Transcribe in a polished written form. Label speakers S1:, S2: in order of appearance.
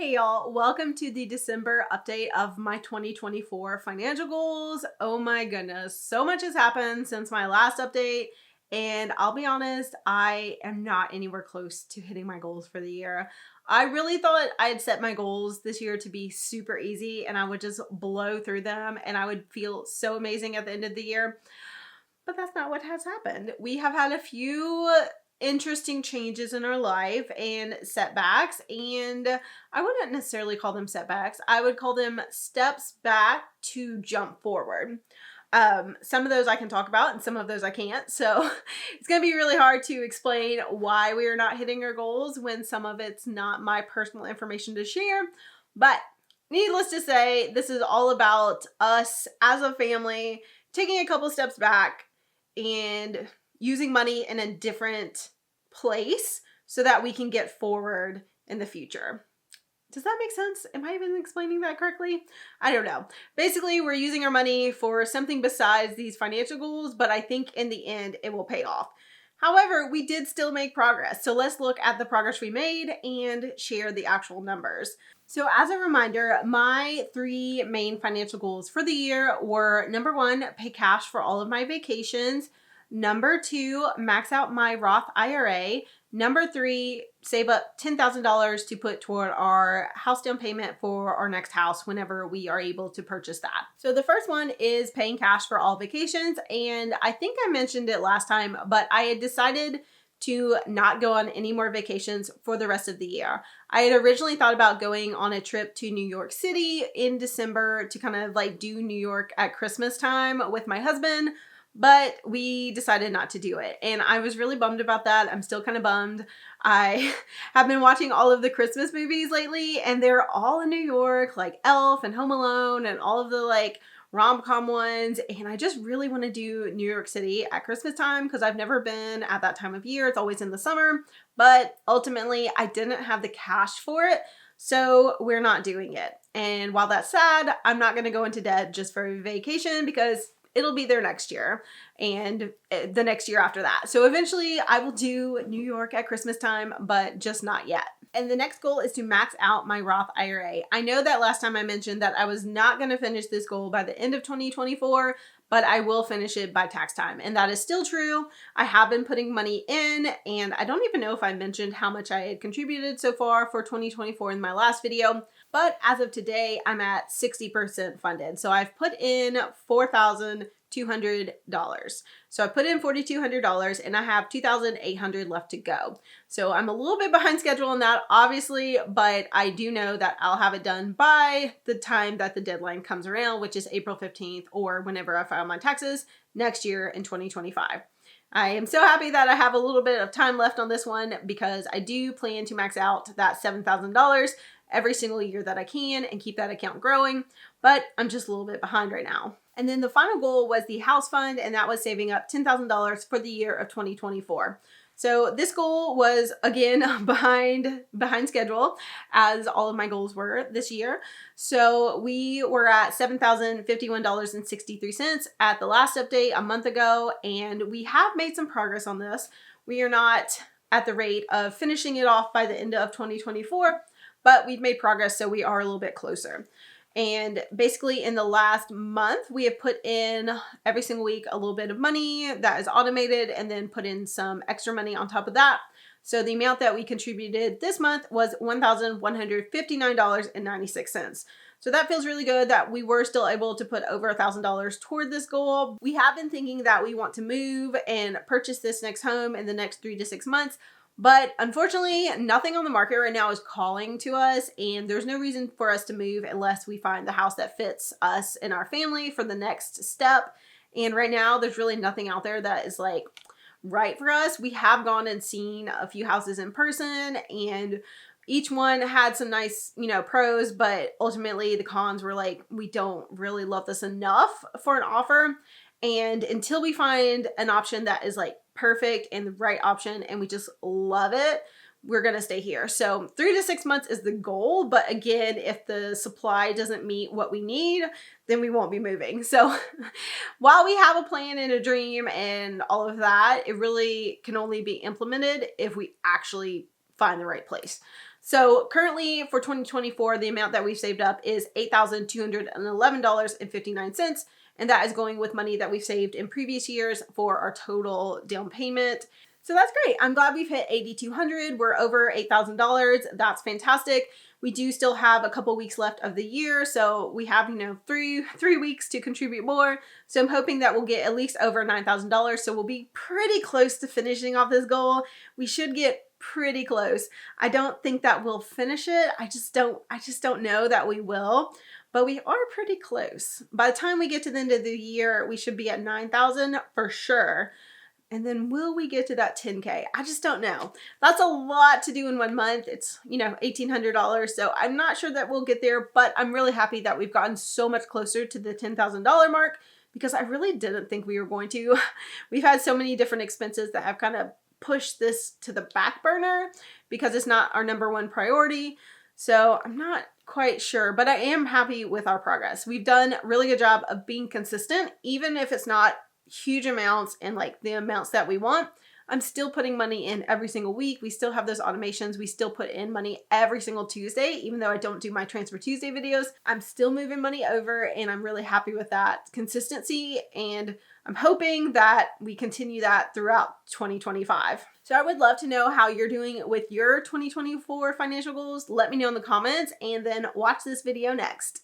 S1: Hey y'all, welcome to the December update of my 2024 financial goals. Oh my goodness, so much has happened since my last update, and I'll be honest, I am not anywhere close to hitting my goals for the year. I really thought I had set my goals this year to be super easy and I would just blow through them and I would feel so amazing at the end of the year. But that's not what has happened. We have had a few interesting changes in our life and setbacks, and I wouldn't necessarily call them setbacks. I would call them steps back to jump forward. Some of those I can talk about and some of those I can't. So it's going to be really hard to explain why we are not hitting our goals when some of it's not my personal information to share. But needless to say, this is all about us as a family taking a couple steps back and using money in a different place so that we can get forward in the future. Does that make sense? Am I even explaining that correctly? I don't know. Basically, we're using our money for something besides these financial goals, but I think in the end, it will pay off. However, we did still make progress. So let's look at the progress we made and share the actual numbers. So as a reminder, my three main financial goals for the year were: number one, pay cash for all of my vacations; number two, max out my Roth IRA; number three, save up $10,000 to put toward our house down payment for our next house whenever we are able to purchase that. So the first one is paying cash for all vacations. And I think I mentioned it last time, but I had decided to not go on any more vacations for the rest of the year. I had originally thought about going on a trip to New York City in December to kind of like do New York at Christmas time with my husband, but we decided not to do it. And I was really bummed about that. I'm still kind of bummed. I have been watching all of the Christmas movies lately and they're all in New York, like Elf and Home Alone and all of the like rom-com ones. And I just really want to do New York City at Christmas time because I've never been at that time of year. It's always in the summer, but ultimately I didn't have the cash for it. So we're not doing it. And while that's sad, I'm not going to go into debt just for a vacation because it'll be there next year and the next year after that. So eventually I will do New York at Christmas time, but just not yet. And the next goal is to max out my Roth IRA. I know that last time I mentioned that I was not going to finish this goal by the end of 2024, but I will finish it by tax time. And that is still true. I have been putting money in, and I don't even know if I mentioned how much I had contributed so far for 2024 in my last video. But as of today, I'm at 60% funded. So I've put in $4,200. So I put in $4,200 and I have $2,800 left to go. So I'm a little bit behind schedule on that, obviously, but I do know that I'll have it done by the time that the deadline comes around, which is April 15th or whenever I file my taxes next year in 2025. I am so happy that I have a little bit of time left on this one because I do plan to max out that $7,000 every single year that I can and keep that account growing, but I'm just a little bit behind right now. And then the final goal was the house fund, and that was saving up $10,000 for the year of 2024. So this goal was again behind schedule as all of my goals were this year. So we were at $7,051.63 at the last update a month ago, and we have made some progress on this. We are not at the rate of finishing it off by the end of 2024, but we've made progress, so we are a little bit closer. And basically in the last month, we have put in every single week a little bit of money that is automated and then put in some extra money on top of that. So the amount that we contributed this month was $1,159.96. So that feels really good that we were still able to put over $1,000 toward this goal. We have been thinking that we want to move and purchase this next home in the next 3 to 6 months. But unfortunately, nothing on the market right now is calling to us, and there's no reason for us to move unless we find the house that fits us and our family for the next step. And right now, there's really nothing out there that is like right for us. We have gone and seen a few houses in person, and each one had some nice, pros, but ultimately the cons were like, we don't really love this enough for an offer. And until we find an option that is like perfect and the right option and we just love it, we're going to stay here. So 3 to 6 months is the goal. But again, if the supply doesn't meet what we need, then we won't be moving. So while we have a plan and a dream and all of that, it really can only be implemented if we actually find the right place. So currently for 2024, the amount that we've saved up is $8,211.59. And that is going with money that we've saved in previous years for our total down payment. So that's great. I'm glad we've hit 8,200. We're over $8,000. That's fantastic. We do still have a couple weeks left of the year, so we have, three weeks to contribute more. So I'm hoping that we'll get at least over $9,000. So we'll be pretty close to finishing off this goal. We should get pretty close. I don't think that we'll finish it. I just don't know that we will. But we are pretty close. By the time we get to the end of the year, we should be at 9,000 for sure. And then will we get to that 10K? I just don't know. That's a lot to do in 1 month. It's, $1,800. So I'm not sure that we'll get there, but I'm really happy that we've gotten so much closer to the $10,000 mark because I really didn't think we were going to. We've had so many different expenses that have kind of pushed this to the back burner because it's not our number one priority. So I'm not quite sure, but I am happy with our progress. We've done a really good job of being consistent, even if it's not huge amounts and like the amounts that we want. I'm still putting money in every single week. We still have those automations. We still put in money every single Tuesday, even though I don't do my Transfer Tuesday videos. I'm still moving money over and I'm really happy with that consistency. And I'm hoping that we continue that throughout 2025. So I would love to know how you're doing with your 2024 financial goals. Let me know in the comments and then watch this video next.